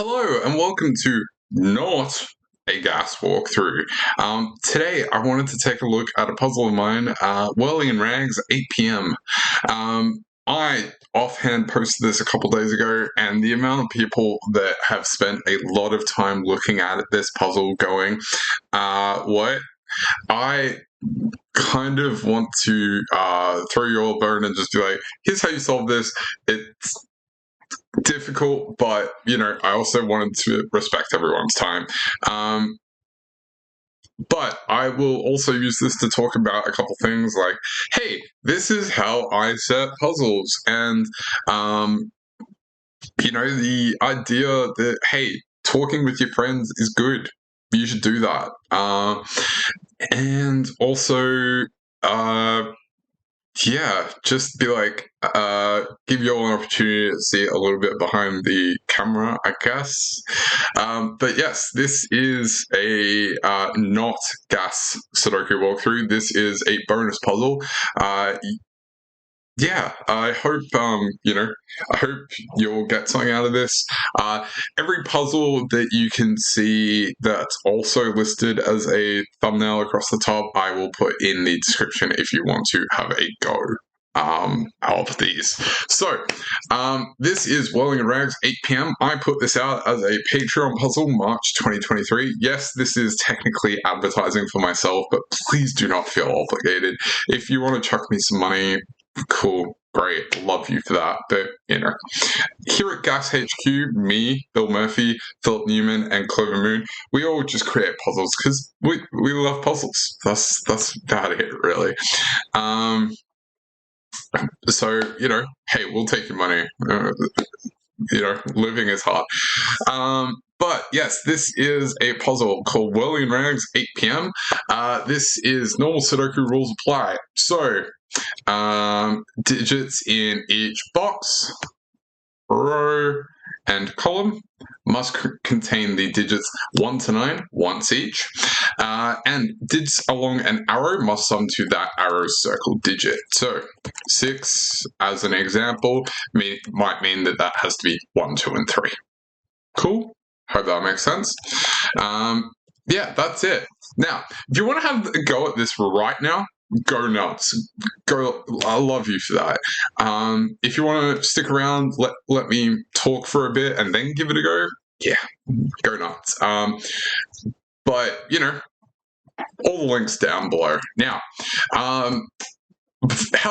Hello and welcome to Not a Gas Walkthrough. Today I wanted to take a look at a puzzle of mine, Whirling-in-Rags 8 p.m. I offhand posted this a couple days ago, and the amount of people that have spent a lot of time looking at this puzzle going, what? I kind of want to throw you all a bone and just be like, here's how you solve this. It's difficult, but I also wanted to respect everyone's time. But I will also use this to talk about a couple things like, hey, this is how I set puzzles, and the idea that, hey, talking with your friends is good. You should do that. And also, just be like, give you all an opportunity to see a little bit behind the camera, I guess. But yes, this is a not gas Sudoku walkthrough. This is a bonus puzzle. I hope I hope you'll get something out of this. Every puzzle that you can see that's also listed as a thumbnail across the top, I will put in the description if you want to have a go of these. So, this is Whirling-in-Rags 8 p.m. I put this out as a Patreon puzzle, March 2023. Yes, this is technically advertising for myself, but please do not feel obligated. If you want to chuck me some money, cool, great, love you for that. But here at Gas HQ, me, Bill Murphy, Philip Newman, and Clover Moon, we all just create puzzles because we love puzzles. That's about it, really. So hey, we'll take your money. Living is hard. But yes, this is a puzzle called Whirling-in-Rags 8 p.m. This is normal Sudoku rules apply. So, digits in each box, row, and column must contain the digits 1 to 9 once each, and digits along an arrow must sum to that arrow's circled digit. So 6, as an example, might mean that has to be 1, 2, and 3. Cool? Hope that makes sense. Yeah, that's it. Now, if you want to have a go at this right now, go nuts. Go! I love you for that. If you want to stick around, let me talk for a bit and then give it a go. Yeah, go nuts. But all the links down below. Now, how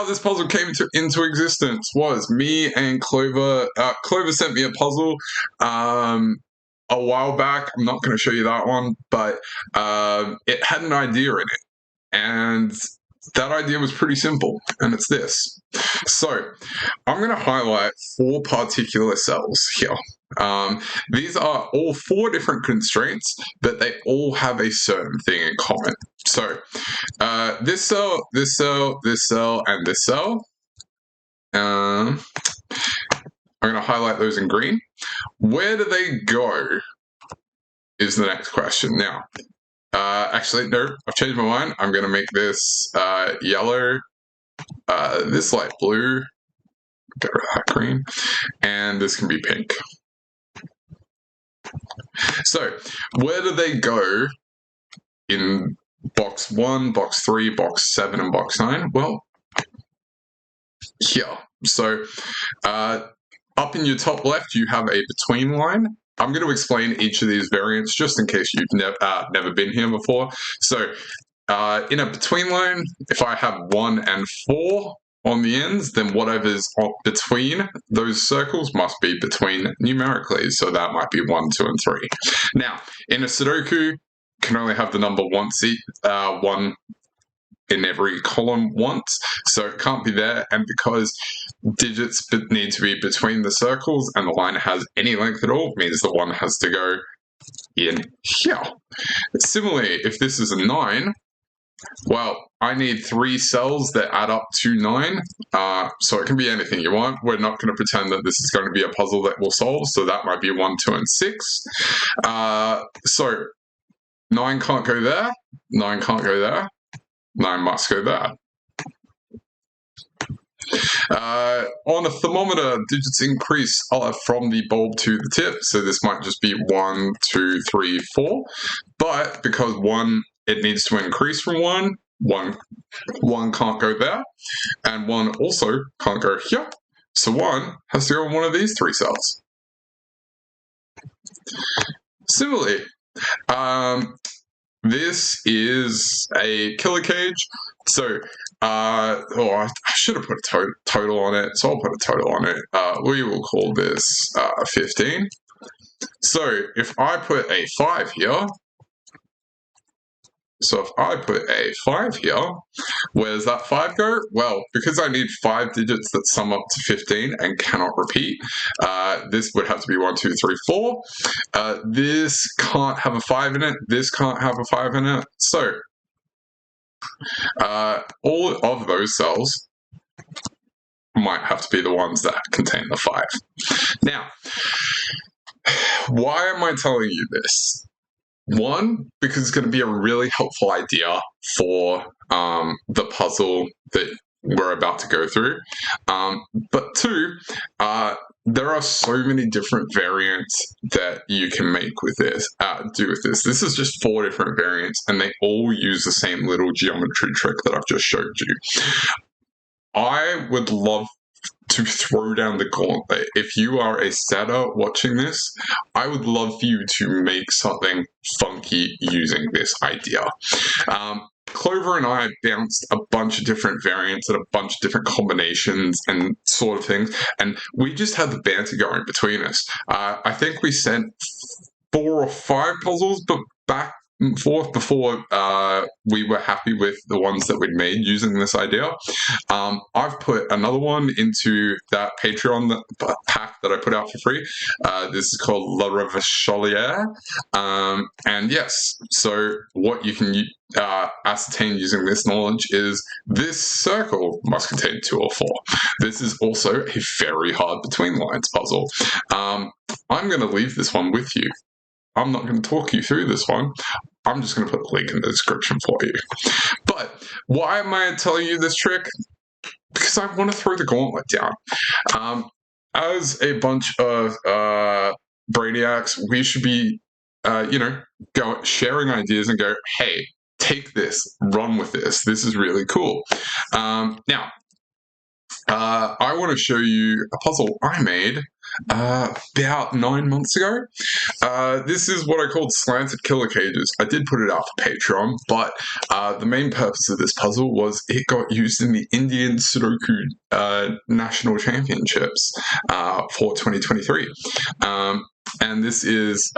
this puzzle came into existence was me and Clover. Clover sent me a puzzle a while back. I'm not going to show you that one, but it had an idea in it, and that idea was pretty simple, and it's this. So I'm going to highlight 4 particular cells here. These are all 4 different constraints, but they all have a certain thing in common. So this cell, this cell, this cell, and this cell. I'm going to highlight those in green. Where do they go is the next question. Now, actually, no, I've changed my mind. I'm going to make this yellow, this light blue, get rid of that green, and this can be pink. So, where do they go in box 1, box 3, box 7, and box 9? Well, here. So, up in your top left, you have a between line. I'm going to explain each of these variants just in case you've never been here before. So, in a between line, if I have 1 and 4 on the ends, then whatever's between those circles must be between numerically. So that might be 1, 2, and 3. Now, in a Sudoku, can only have the number 1 in every column once, so it can't be there. And because digits need to be between the circles and the line has any length at all, means the 1 has to go in here. Similarly, if this is a 9, well, I need 3 cells that add up to 9, so it can be anything you want. We're not going to pretend that this is going to be a puzzle that we'll solve, so that might be 1, 2, and 6. So 9 can't go there, 9 can't go there, 9 must go there. On a thermometer, digits increase from the bulb to the tip. So this might just be 1, 2, 3, 4. But because 1, it needs to increase from 1, 1 can't go there, and 1 also can't go here. So 1 has to go in one of these 3 cells. Similarly, this is a killer cage. So, I should have put a total on it, so I'll put a total on it. We will call this 15. So, if I put a 5 here, where does that 5 go? Well, because I need 5 digits that sum up to 15 and cannot repeat, this would have to be 1, 2, 3, 4. This can't have a 5 in it. This can't have a 5 in it. So, all of those cells might have to be the ones that contain the 5. Now, why am I telling you this? 1, because it's going to be a really helpful idea for the puzzle that we're about to go through. But 2, there are so many different variants that you can make with this, do with this. This is just 4 different variants, and they all use the same little geometry trick that I've just showed you. I would love to throw down the gauntlet. If you are a setter watching this, I would love for you to make something funky using this idea. Clover and I bounced a bunch of different variants and a bunch of different combinations and sort of things, and we just had the banter going between us. I think we sent 4 or 5 puzzles, but back and forth before we were happy with the ones that we'd made using this idea. I've put another one into that Patreon pack that I put out for free. This is called La Revacholière. And yes, so what you can ascertain using this knowledge is this circle must contain 2 or 4. This is also a very hard between lines puzzle. I'm going to leave this one with you. I'm not going to talk you through this one. I'm just going to put the link in the description for you. But why am I telling you this trick? Because I want to throw the gauntlet down. As a bunch of brainiacs, we should be, sharing ideas and go, hey, take this, run with this. This is really cool. Now, I want to show you a puzzle I made about 9 months ago. This is what I called slanted killer cages. I did put it out for Patreon, but the main purpose of this puzzle was it got used in the Indian Sudoku National Championships for 2023. And this is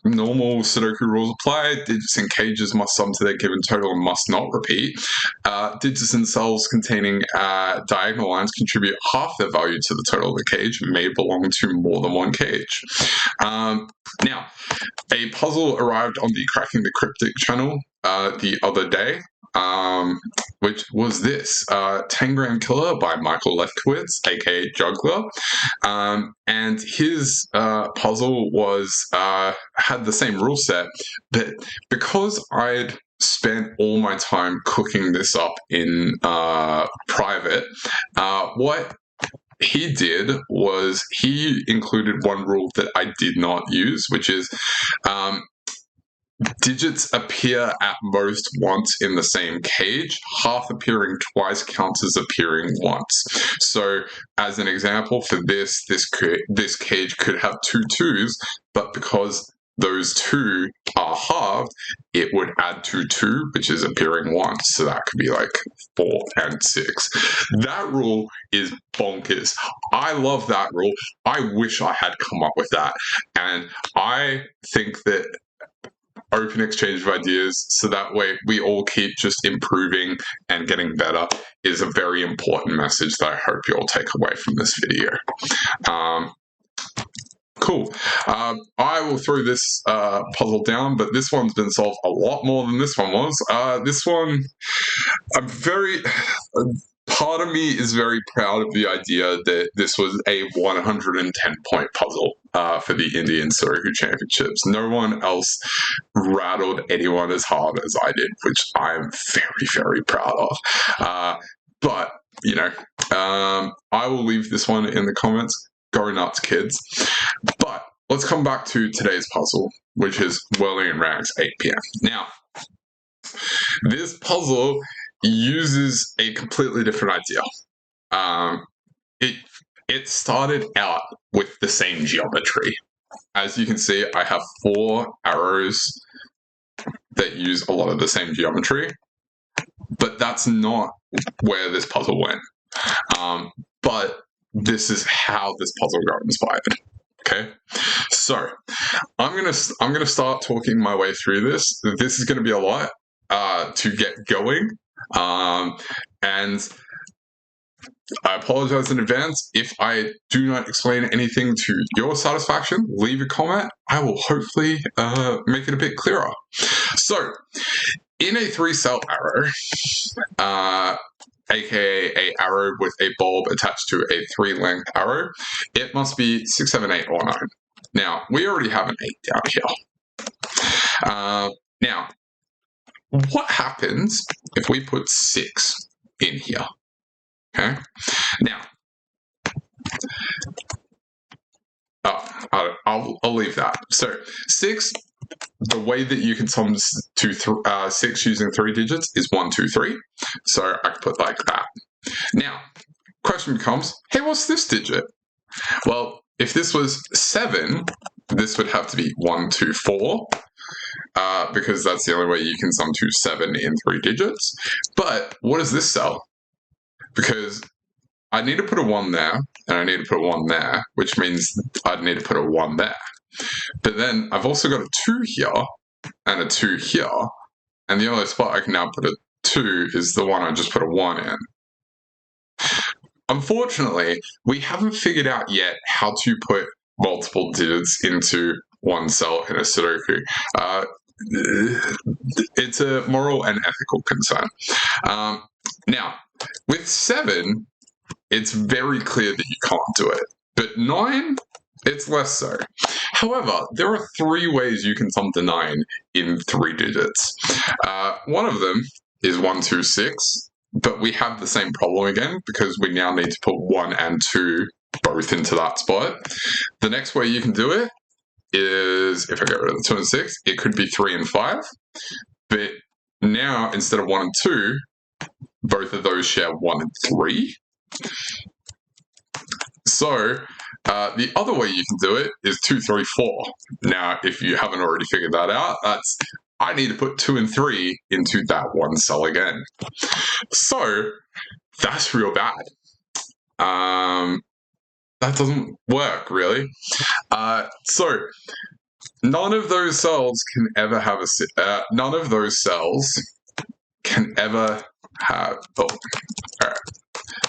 normal Sudoku rules apply. Digits in cages must sum to their given total and must not repeat. Digits in cells containing diagonal lines contribute half their value to the total of the cage, may belong to more than one cage. Now, a puzzle arrived on the Cracking the Cryptic channel the other day, which was this, Tangram Killer by Michael Lefkowitz, aka Juggler. And his puzzle was had the same rule set, but because I'd spent all my time cooking this up in private, what he did was he included one rule that I did not use, which is digits appear at most once in the same cage. Half appearing twice counts as appearing once. So, as an example for this cage could have 2 2s, but because those 2 are halved, it would add 2 2, which is appearing once. So that could be like 4 and 6. That rule is bonkers. I love that rule. I wish I had come up with that. And I think that open exchange of ideas, so that way we all keep just improving and getting better, is a very important message that I hope you all take away from this video. Cool. I will throw this puzzle down, but this one's been solved a lot more than this one was. This one, part of me is very proud of the idea that this was a 110-point puzzle for the Indian Sudoku Championships. No one else rattled anyone as hard as I did, which I'm very, very proud of. But, you know, I will leave this one in the comments. Go nuts, kids. But let's come back to today's puzzle, which is Whirling-in-Rags 8 p.m. Now, this puzzle uses a completely different idea. It started out with the same geometry. As you can see, I have 4 arrows that use a lot of the same geometry, but that's not where this puzzle went. But this is how this puzzle got inspired. Okay, so I'm gonna start talking my way through this. This is gonna be a lot to get going, and I apologize in advance if I do not explain anything to your satisfaction. Leave a comment. I will hopefully make it a bit clearer. So, in a 3-cell arrow, aka a arrow with a bulb attached to a 3-length arrow, it must be 6, 7, 8, or 9. Now, we already have an 8 down here. Now, what happens if we put 6 in here? Okay, now, I'll leave that. So 6, the way that you can sum 6 using 3 digits is 1, 2, 3. So I can put like that. Now, question becomes, hey, what's this digit? Well, if this was 7, this would have to be 1, 2, 4. Because that's the only way you can sum to 7 in 3 digits. But what is this cell? Because I need to put a 1 there, and I need to put a 1 there, which means I'd need to put a 1 there. But then I've also got a 2 here, and a 2 here, and the only spot I can now put a 2 is the one I just put a 1 in. Unfortunately, we haven't figured out yet how to put multiple digits into one cell in a Sudoku. It's a moral and ethical concern. Now, with 7, it's very clear that you can't do it. But 9, it's less so. However, there are 3 ways you can sum to 9 in 3 digits. One of them is 1, 2, 6, but we have the same problem again because we now need to put 1 and 2 both into that spot. The next way you can do it is, if I get rid of the 2 and 6, it could be 3 and 5. But now, instead of 1 and 2, both of those share 1 and 3. So, the other way you can do it is 2, 3, 4. Now, if you haven't already figured that out, I need to put 2 and 3 into that one cell again. So, that's real bad. That doesn't work, really. So, none of those cells can ever have none of those cells can ever have, alright.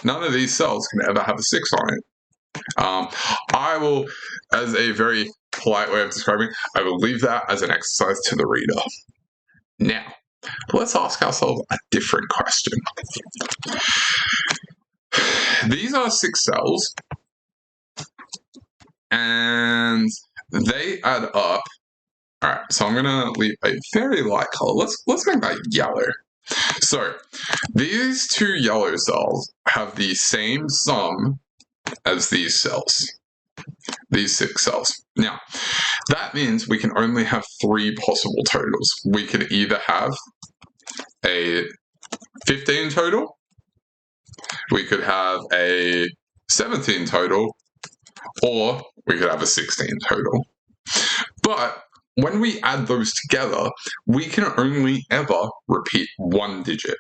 None of these cells can ever have a 6 on it. I will, as a very polite way of describing, I will leave that as an exercise to the reader. Now, let's ask ourselves a different question. These are 6 cells, and they add up. All right, so I'm gonna leave a very light color. Let's make that yellow. So these 2 yellow cells have the same sum as these cells, these 6 cells. Now, that means we can only have 3 possible totals. We could either have a 15 total, we could have a 17 total, or we could have a 16 total. But when we add those together, we can only ever repeat 1 digit.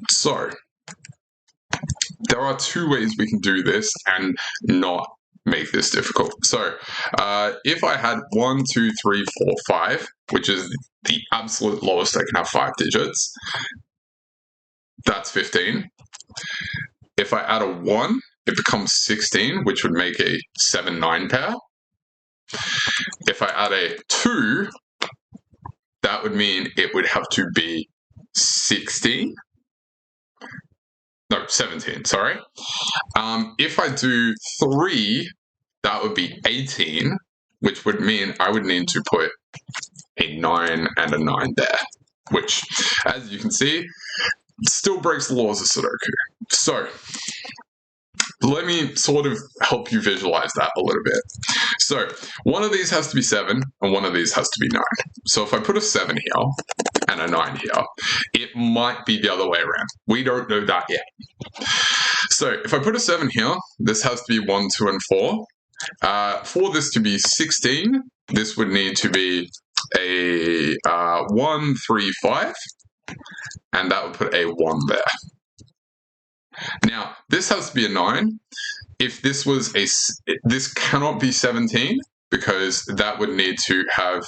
So, there are 2 ways we can do this and not make this difficult. So, if I had 1, 2, 3, 4, 5, which is the absolute lowest I can have 5 digits, that's 15. If I add a 1, it becomes 16, which would make a 7-9 pair. If I add a 2, that would mean it would have to be 16. No, 17, sorry. If I do 3, that would be 18, which would mean I would need to put a 9 and a 9 there, which, as you can see, still breaks the laws of Sudoku. So let me sort of help you visualize that a little bit. So one of these has to be 7 and one of these has to be 9. So if I put a 7 here and a 9 here, it might be the other way around. We don't know that yet. So if I put a 7 here, this has to be 1, 2, and 4. For this to be 16, this would need to be a 1, 3, 5, and that would put a 1 there. Now, this has to be a 9. If this was this cannot be 17 because that would need to have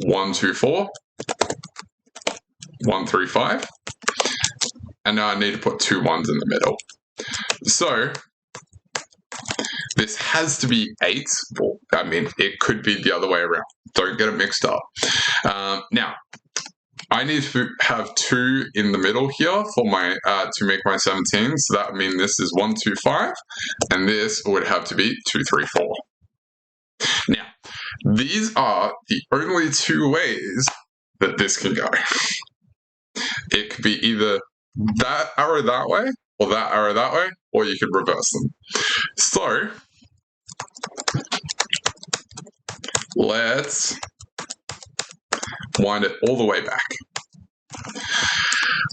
1, 2, 4, 1, 3, 5, and now I need to put 2 1s in the middle. So this has to be 8. Well, I mean, it could be the other way around. Don't get it mixed up. Now, I need to have 2 in the middle here for my to make my 17. So that would mean this is 1, 2, 5, and this would have to be 2, 3, 4. Now, these are the only 2 ways that this can go. It could be either that arrow that way, or that arrow that way, or you could reverse them. So let's wind it all the way back.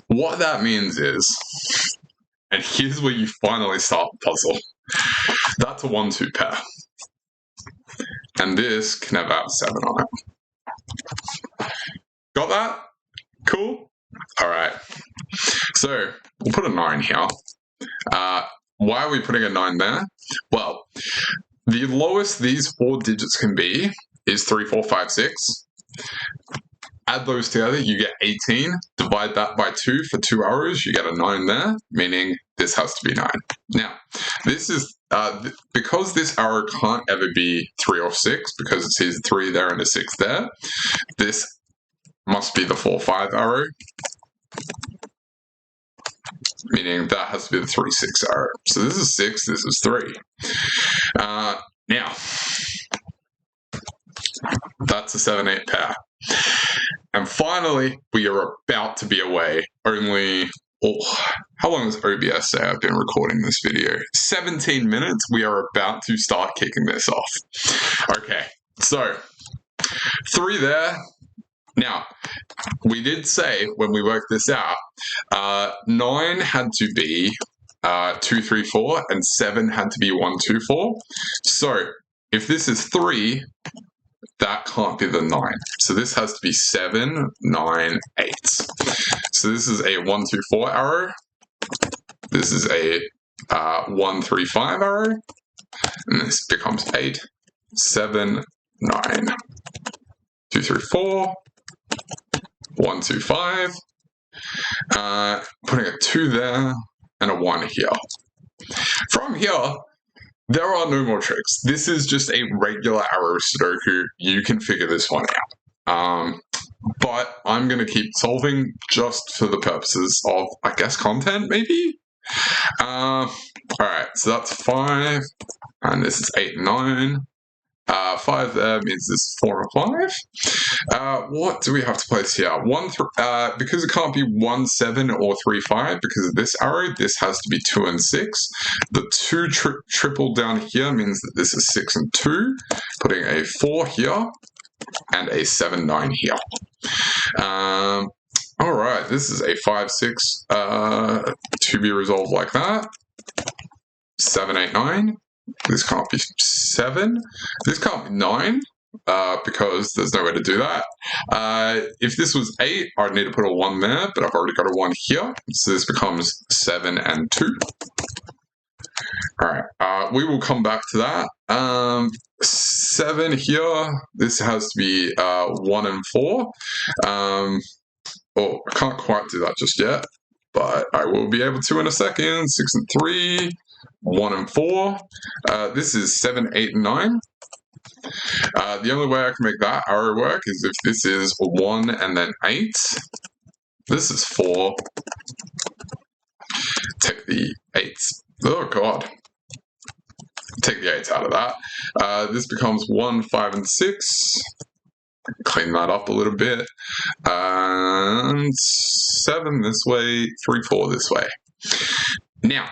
What that means is, and here's where you finally start the puzzle, that's a 1, 2 pair. And this can have out 7 on it. Got that? Cool? All right. So we'll put a 9 here. Why are we putting a 9 there? Well, the lowest these 4 digits can be is 3, 4, 5, 6. Add those together, you get 18. Divide that by 2 for 2 arrows, you get a 9 there, meaning this has to be 9. Now, this is because this arrow can't ever be 3 or 6 because it sees 3 there and a 6 there. This must be the 4, 5 arrow, meaning that has to be the 3, 6 arrow. So this is 6, this is 3. Now, that's a 7, 8 pair. And finally, we are about to be away. Only, how long does OBS say I've been recording this video? 17 minutes. We are about to start kicking this off. Okay, so 3 there. Now, we did say when we worked this out, 9 had to be 2, 3, 4, and 7 had to be 1, 2, 4. So if this is 3, that can't be the 9. So this has to be 7, 9, 8. So this is a 1, 2, 4 arrow. This is a 1, 3, 5 arrow. And this becomes 8, 7, 9. 2, 3, 4. 1, 2, 5. Putting a 2 there and a 1 here. From here, there are no more tricks. This is just a regular arrow Sudoku. You can figure this one out. But I'm going to keep solving just for the purposes of, I guess, content, maybe? Alright, so that's 5. And this is 8 and 9. 5 there means this is 4 and 5. What do we have to place here? 1, because it can't be 1, 7 or 3, 5 because of this arrow, this has to be 2 and 6. The 2 triple down here means that this is 6 and 2. Putting a 4 here and a 7, 9 here. Alright, this is a 5, 6 to be resolved like that. 7, 8, 9. This can't be 7. This can't be 9 because there's no way to do that. If this was 8, I'd need to put a 1 there, but I've already got a 1 here. So this becomes 7 and 2. Alright, we will come back to that. 7 here, this has to be 1 and 4. I can't quite do that just yet, but I will be able to in a second. 6 and 3. 1 and 4. This is 7, 8, and 9. The only way I can make that arrow work is if this is 1 and then 8. This is 4. Take the 8s. Oh god. Take the 8s out of that. This becomes 1, 5, and 6. Clean that up a little bit. And 7 this way, 3, 4 this way. Now,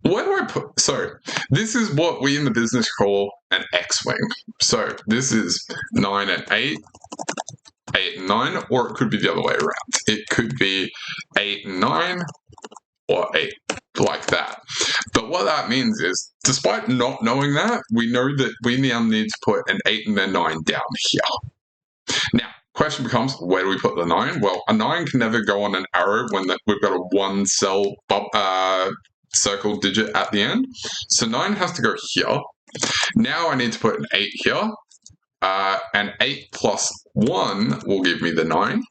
where do I put? So, this is what we in the business call an X-wing. So, this is 9 and 8, 8 and 9, or it could be the other way around. It could be 8 and 9, or 8, like that. But what that means is, despite not knowing that, we know that we now need to put an 8 and a 9 down here. Now, question becomes, where do we put the 9? Well, a 9 can never go on an arrow when we've got a 1 cell circle digit at the end. So 9 has to go here. Now I need to put an 8 here. And 8 plus 1 will give me the 9.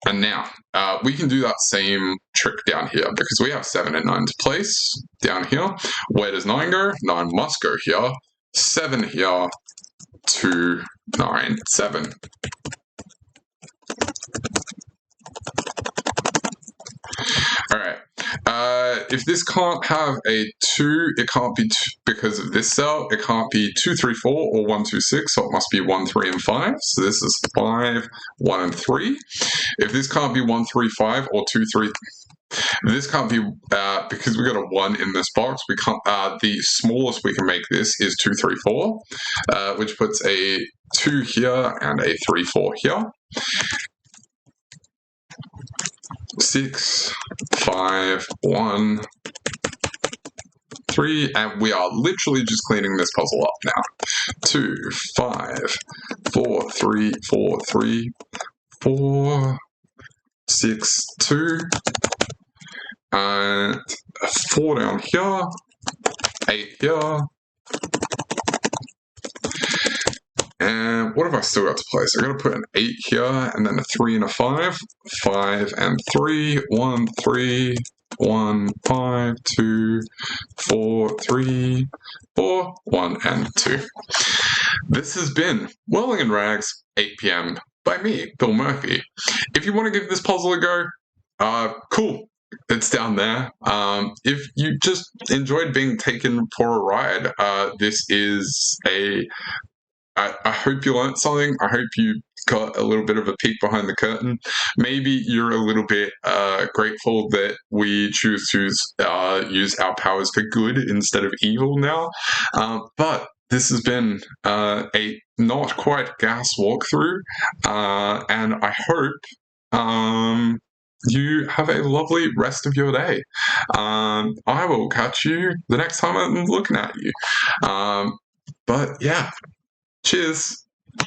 And now, we can do that same trick down here because we have 7 and 9 to place down here. Where does 9 go? 9 must go here. 7 here. 2, 9, 7. All right. If this can't have a 2, it can't be 2, because of this cell, it can't be 2, 3, 4 or 1, 2, 6, so it must be 1, 3, and 5. So this is 5, 1, and 3. If this can't be 1, 3, 5 or 2, 3, this can't be, because we got a 1 in this box, we can't, the smallest we can make this is 2, 3, 4, which puts a 2 here and a 3, 4 here. 6, 5, 1, 3, and we are literally just cleaning this puzzle up now. 2, 5, 4, 3, 4, 3, 4, 6, 2, and 4 down here, 8 here, and what have I still got to place? I've got to put an 8 here, and then a 3 and a 5, 5 and 3, 1, 3, 1, 5, 2, 4, 3, 4, 1, and 2. This has been Whirling-in-Rags, 8 p.m. by me, Bill Murphy. If you want to give this puzzle a go, cool. It's down there. If you just enjoyed being taken for a ride, this is I hope you learned something. I hope you got a little bit of a peek behind the curtain. Maybe you're a little bit grateful that we choose to use our powers for good instead of evil now. But this has been a not quite gas walkthrough, and I hope you have a lovely rest of your day. I will catch you the next time I'm looking at you. But yeah. Cheers.